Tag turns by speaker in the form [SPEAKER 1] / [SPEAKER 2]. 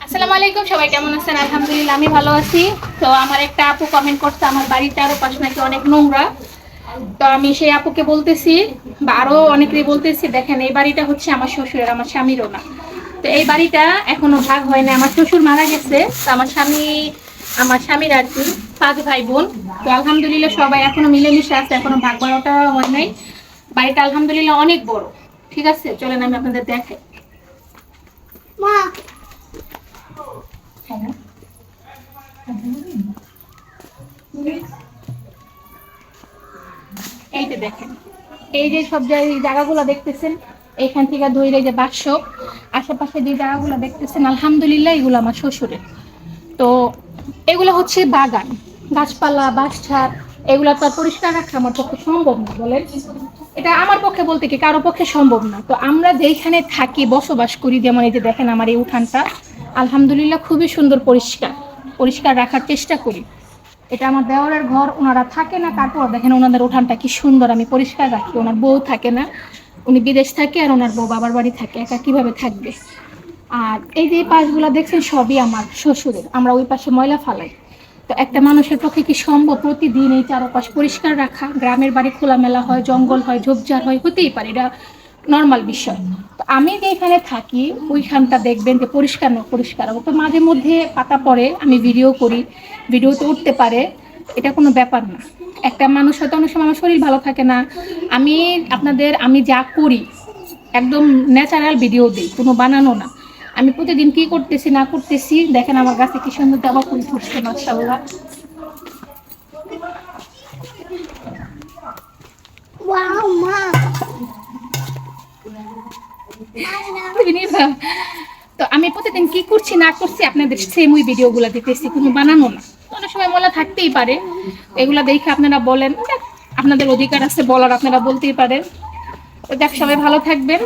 [SPEAKER 1] আসসালামু আলাইকুম, সবাই কেমন আছেন? আলহামদুলিল্লাহ আমি ভালো আছি। তো আমার একটা আপু কমেন্ট করছে আমার বাড়ির চারপাশ নাকি অনেক নোংরা। তো আমি সেই আপুকে বলতেছি বা আরো অনেকেরই বলতেছি, দেখেন এই বাড়িটা হচ্ছে আমার শ্বশুরের, আমার স্বামীরও না। তো এই বাড়িটা এখনো ভাগ হয় না, আমার শ্বশুর মারা গেছে। তো আমার স্বামীর আর কি 5 ভাই বোন। তো আলহামদুলিল্লাহ সবাই এখনো মিলেমিশে আছে, এখনো ভাগ বাড়াটা হয় নাই। বাড়িটা আলহামদুলিল্লাহ অনেক বড়। ঠিক আছে, চলেন আমি আপনাদের দেখাই। মা এই যে দেখেন, এই যে সব জায়গাগুলো দেখতেছেন, এইখান থেকে ধরে যে বাক্স, আশেপাশে যে জায়গাগুলো দেখতেছেন আলহামদুলিল্লাহ এগুলো আমার শ্বশুরের। তো এগুলো হচ্ছে বাগান, গাছপালা, বাঁশঝাড়, এগুলো তো আর পরিষ্কার রাখা আমার পক্ষে সম্ভব না, বলেন। এটা আমার পক্ষে বলতে কি কারো পক্ষে সম্ভব না। তো আমরা যেখানে থাকি, বসবাস করি, যেমন এই যে দেখেন আমার এই উঠানটা আলহামদুলিল্লাহ খুবই সুন্দর, পরিষ্কার পরিষ্কার রাখার চেষ্টা করি। এটা আমার দেওরের ঘর, ওনারা থাকে না, তারপর দেখেন ওনাদের উঠানটা কি সুন্দর আমি পরিষ্কার রাখি। ওনার বউ থাকে না, উনি বিদেশ থাকে, আর ওনার বউ বাবার বাড়ি থাকে, একা কিভাবে থাকবে। আর এই যে পাশগুলো দেখছেন সবই আমার শ্বশুরের, আমরা ওই পাশে ময়লা ফালাই। তো একটা মানুষের পক্ষে কি সম্ভব প্রতিদিন এই চারপাশ পরিষ্কার রাখা? গ্রামের বাড়ি খোলামেলা হয়, জঙ্গল হয়, ঝোপঝাড় হয়, হতেই পারে, এটা নর্মাল বিষয়। তো আমি যে এখানে থাকি ওইখানটা দেখবেন যে পরিষ্কার না পরিষ্কার, তো মাঝে মধ্যে পাতা পড়ে, আমি ভিডিও করি, ভিডিওতে উঠতে পারে, এটা কোনো ব্যাপার না। একটা মানুষ হয়তো অনেক সময় আমার শরীর ভালো থাকে না, আমি যা করি একদম ন্যাচারাল ভিডিও দিই, কোনো বানানো না। আমি প্রতিদিন কি করতেছি না করতেছি দেখেন, আমার গাছে কি সুন্দর জবা ফুল ফুটছে মাশাআল্লাহ। ওয়াও মা, তো আমি প্রতিদিন কি করছি না করছি আপনাদের সেম ওই ভিডিওগুলো দিতেছি, কোনো বানানো না। অনেক সময় মলা থাকতেই পারে, এগুলা দেখে আপনারা বলেন, আপনাদের অধিকার আছে বলার, আপনারা বলতেই পারেন। তো দেখ, সবাই ভালো থাকবেন।